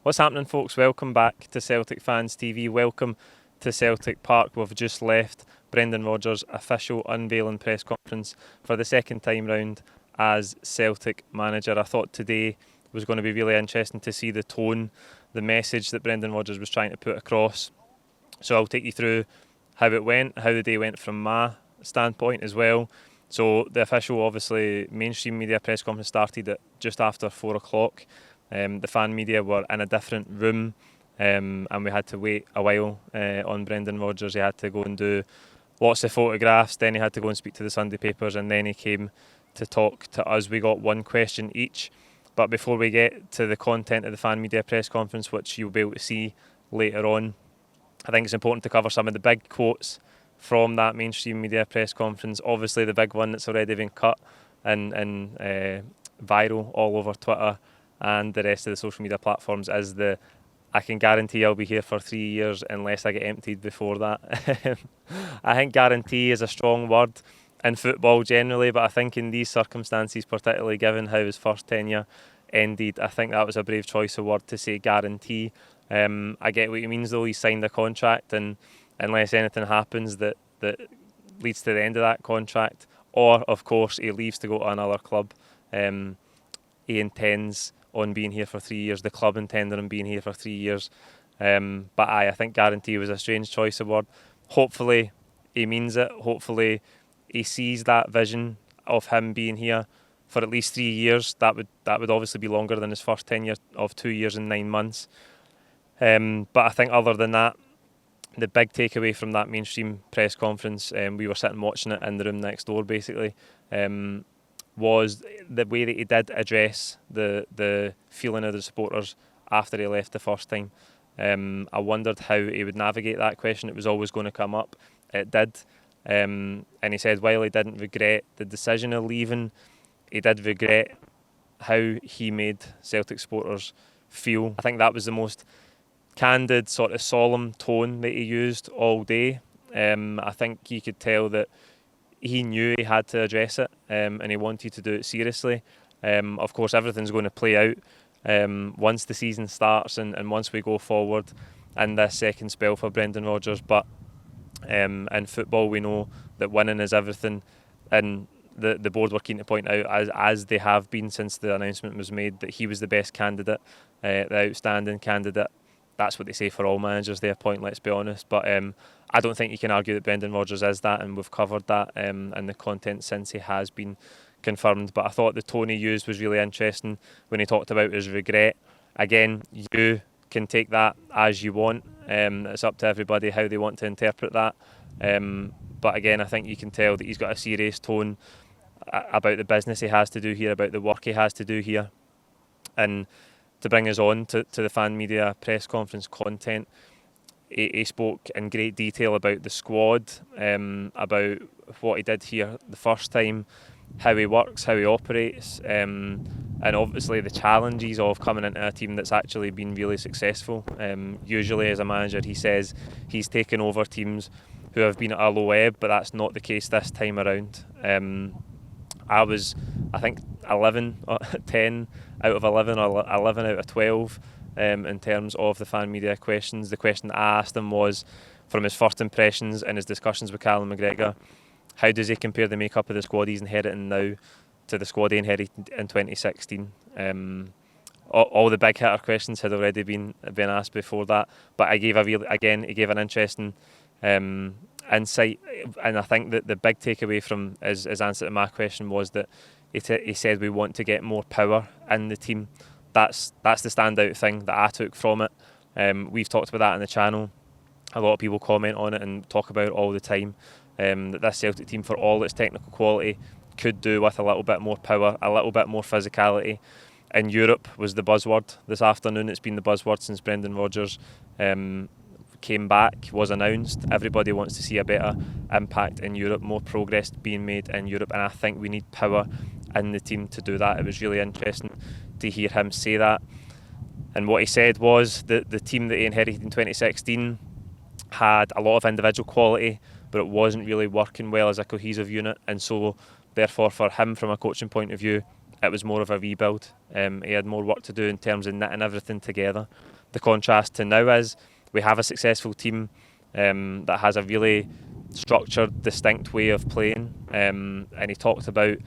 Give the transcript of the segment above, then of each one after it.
What's happening, folks? Welcome back to Celtic Fans TV. Welcome to Celtic Park. We've just left Brendan Rodgers' official unveiling press conference for the second time round as Celtic manager. I thought today was going to be really interesting to see the tone, the message that Brendan Rodgers was trying to put across. So I'll take you through how it went, how the day went from my standpoint as well. So the official, obviously, mainstream media press conference started at just after 4 o'clock. The fan media were in a different room, and we had to wait a while on Brendan Rodgers. He had to go and do lots of photographs, then he had to go and speak to the Sunday papers, and then he came to talk to us. We got one question each, but before we get to the content of the fan media press conference, which you'll be able to see later on, I think it's important to cover some of the big quotes from that mainstream media press conference. Obviously the big one that's already been cut and viral all over Twitter and the rest of the social media platforms is the "I can guarantee I'll be here for 3 years unless I get emptied before that." I think guarantee is a strong word in football generally, but I think in these circumstances, particularly given how his first tenure ended, I think that was a brave choice of word to say guarantee. I get what he means though. He signed a contract, and unless anything happens that leads to the end of that contract, or of course he leaves to go to another club, he intends on being here for 3 years. The club intended on being here for 3 years. But I think guarantee was a strange choice of word. Hopefully he means it. Hopefully he sees that vision of him being here for at least 3 years. That would obviously be longer than his first tenure of 2 years and 9 months. But I think other than that, the big takeaway from that mainstream press conference, we were sitting watching it in the room next door basically, was the way that he did address the feeling of the supporters after he left the first time. I wondered how he would navigate that question. It was always going to come up. It did. And he said while he didn't regret the decision of leaving, he did regret how he made Celtic supporters feel. I think that was the most candid, sort of solemn tone that he used all day. I think you could tell that he knew he had to address it, and he wanted to do it seriously. Of course, everything's going to play out once the season starts and once we go forward in this second spell for Brendan Rodgers. But in football, we know that winning is everything, and the board were keen to point out, as they have been since the announcement was made, that he was the best candidate, the outstanding candidate. That's what they say for all managers they appoint, let's be honest. But I don't think you can argue that Brendan Rodgers is that, and we've covered that in the content since he has been confirmed. But I thought the tone he used was really interesting when he talked about his regret. Again, you can take that as you want. It's up to everybody how they want to interpret that. But again, I think you can tell that he's got a serious tone about the business he has to do here, about the work he has to do here. And to bring us on to the fan media press conference content, he spoke in great detail about the squad, about what he did here the first time, how he works, how he operates, and obviously the challenges of coming into a team that's actually been really successful. Usually as a manager, he says he's taken over teams who have been at a low ebb, but that's not the case this time around. I was, I think, 10 out of 11 or 11 out of 12 in terms of the fan media questions. The question that I asked him was, from his first impressions and his discussions with Callum McGregor, how does he compare the makeup of the squad he's inheriting now to the squad he inherited in 2016? All the big hitter questions had already been asked before that, but he gave an interesting insight, and I think that the big takeaway from his answer to my question was that he said we want to get more power in the team. That's the standout thing that I took from it. We've talked about that on the channel. A lot of people comment on it and talk about it all the time, that this Celtic team, for all its technical quality, could do with a little bit more power, a little bit more physicality. In Europe was the buzzword this afternoon. It's been the buzzword since Brendan Rodgers came back, was announced. Everybody wants to see a better impact in Europe, more progress being made in Europe, and I think we need power in the team to do that. It was really interesting to hear him say that. And what he said was that the team that he inherited in 2016 had a lot of individual quality, but it wasn't really working well as a cohesive unit, and so therefore for him, from a coaching point of view, it was more of a rebuild. He had more work to do in terms of knitting everything together. the contrast to now is we have a successful team that has a really structured, distinct way of playing, and he talked about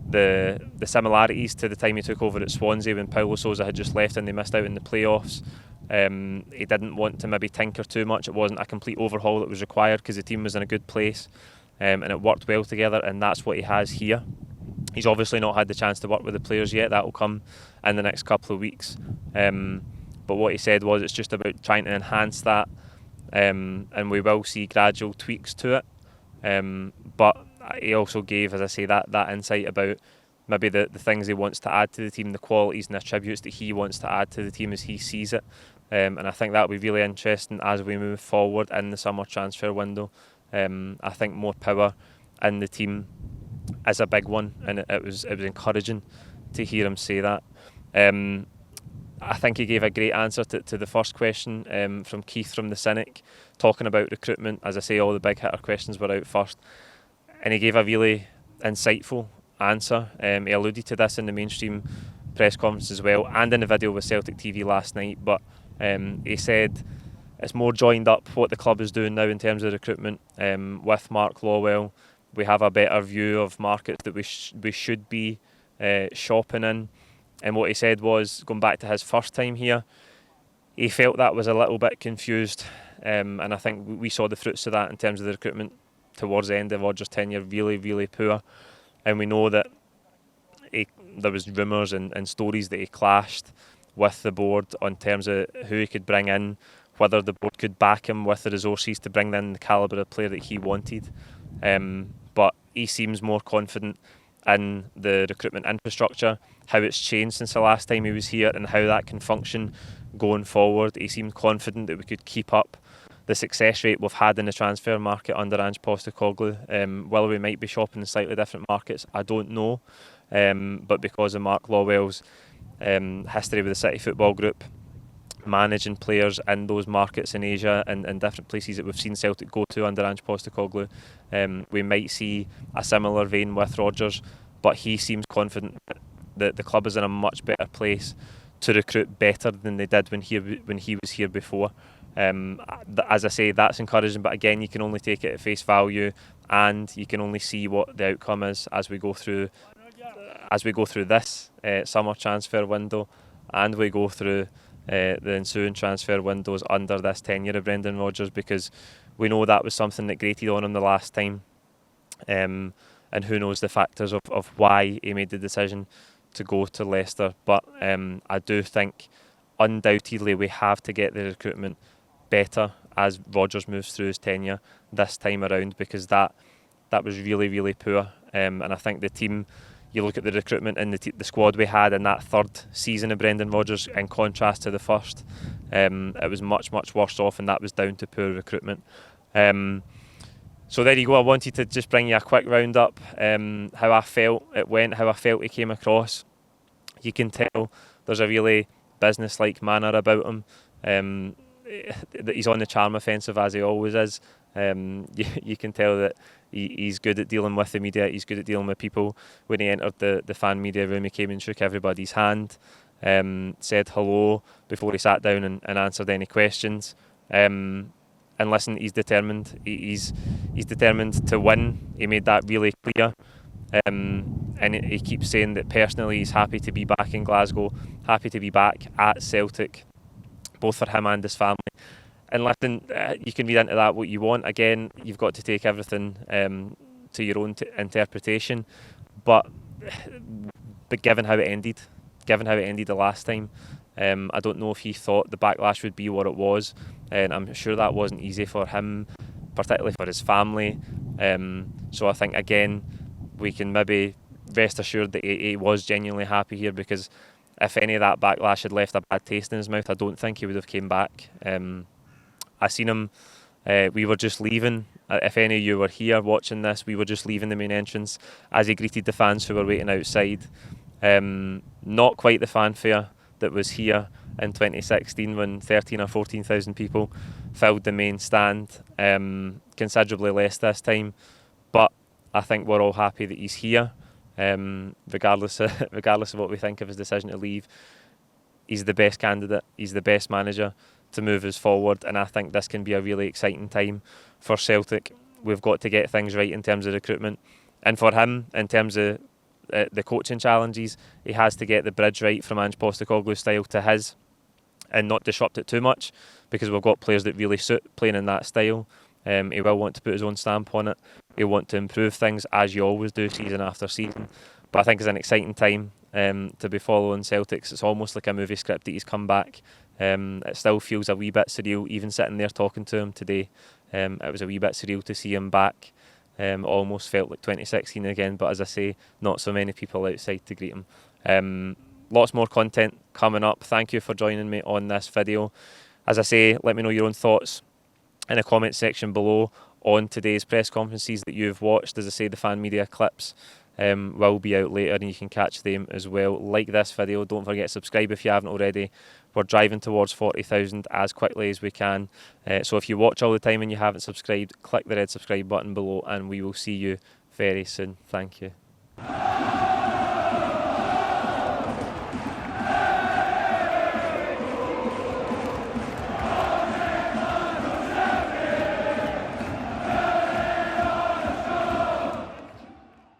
the similarities to the time he took over at Swansea when Paulo Sousa had just left and they missed out in the playoffs. He didn't want to maybe tinker too much. It wasn't a complete overhaul that was required because the team was in a good place, and it worked well together, and that's what he has here. He's obviously not had the chance to work with the players yet. That will come in the next couple of weeks. But what he said was it's just about trying to enhance that, and we will see gradual tweaks to it. But he also gave, as I say, that insight about maybe the things he wants to add to the team, the qualities and attributes that he wants to add to the team as he sees it. And I think that will be really interesting as we move forward in the summer transfer window. I think more power in the team is a big one, and it was encouraging to hear him say that. I think he gave a great answer to the first question from Keith from the Cynic, talking about recruitment. As I say, all the big hitter questions were out first, and he gave a really insightful answer. He alluded to this in the mainstream press conference as well, and in the video with Celtic TV last night, but he said it's more joined up what the club is doing now in terms of recruitment. With Mark Lawwell, we have a better view of markets that we should be shopping in. And what he said was, going back to his first time here, he felt that was a little bit confused, and I think we saw the fruits of that in terms of the recruitment towards the end of Rodgers' tenure, really, really poor. And we know that there was rumours and stories that he clashed with the board on terms of who he could bring in, whether the board could back him with the resources to bring in the calibre of player that he wanted. But he seems more confident in the recruitment infrastructure, how it's changed since the last time he was here and how that can function going forward. He seemed confident that we could keep up the success rate we've had in the transfer market under Ange Postecoglou. Whether we might be shopping in slightly different markets, I don't know. But because of Mark Lawwell's history with the City Football Group, managing players in those markets in Asia and different places that we've seen Celtic go to under Ange Postecoglou, we might see a similar vein with Rodgers, but he seems confident that the club is in a much better place to recruit better than they did when he was here before. As I say, that's encouraging, but again, you can only take it at face value, and you can only see what the outcome is as we go through this summer transfer window, and we go through the ensuing transfer windows under this tenure of Brendan Rodgers, because we know that was something that grated on him the last time, and who knows the factors of why he made the decision to go to Leicester. But I do think undoubtedly we have to get the recruitment better as Rodgers moves through his tenure this time around, because that was really, really poor, and I think the team, you look at the recruitment and the squad we had in that third season of Brendan Rodgers in contrast to the first, it was much, much worse off, and that was down to poor recruitment. So there you go. I wanted to just bring you a quick roundup, how I felt it went, how I felt he came across. You can tell there's a really business-like manner about him. He's on the charm offensive, as he always is. You can tell that he's good at dealing with the media, he's good at dealing with people. When he entered the fan media room, he came and shook everybody's hand, said hello before he sat down and answered any questions. And listen, he's determined. He's determined to win. He made that really clear. And he keeps saying that personally he's happy to be back in Glasgow, happy to be back at Celtic, both for him and his family. And listen, you can read into that what you want. Again, you've got to take everything to your own interpretation. But given how it ended the last time, I don't know if he thought the backlash would be what it was, and I'm sure that wasn't easy for him, particularly for his family. So I think, again, we can maybe rest assured that he was genuinely happy here, because if any of that backlash had left a bad taste in his mouth, I don't think he would have came back. I seen him, we were just leaving. If any of you were here watching this, we were just leaving the main entrance as he greeted the fans who were waiting outside. Not quite the fanfare that was here in 2016 when 13 or 14,000 people filled the main stand. Considerably less this time, but I think we're all happy that he's here, regardless of what we think of his decision to leave. he's the best candidate, he's the best manager to move us forward, and I think this can be a really exciting time for Celtic. We've got to get things right in terms of recruitment, and for him, in terms of the coaching challenges, he has to get the bridge right from Ange Postecoglou's style to his, and not disrupt it too much, because we've got players that really suit playing in that style. He will want to put his own stamp on it. He'll want to improve things, as you always do season after season. But I think it's an exciting time to be following Celtics. It's almost like a movie script that he's come back. It still feels a wee bit surreal, even sitting there talking to him today. It was a wee bit surreal to see him back. Almost felt like 2016 again, but as I say, not so many people outside to greet him. Lots more content coming up. Thank you for joining me on this video. As I say, let me know your own thoughts in the comment section below on today's press conferences that you've watched. As I say, the fan media clips will be out later, and you can catch them as well. Like this video, don't forget to subscribe if you haven't already. We're driving towards 40,000 as quickly as we can. So if you watch all the time and you haven't subscribed, click the red subscribe button below, and we will see you very soon. Thank you.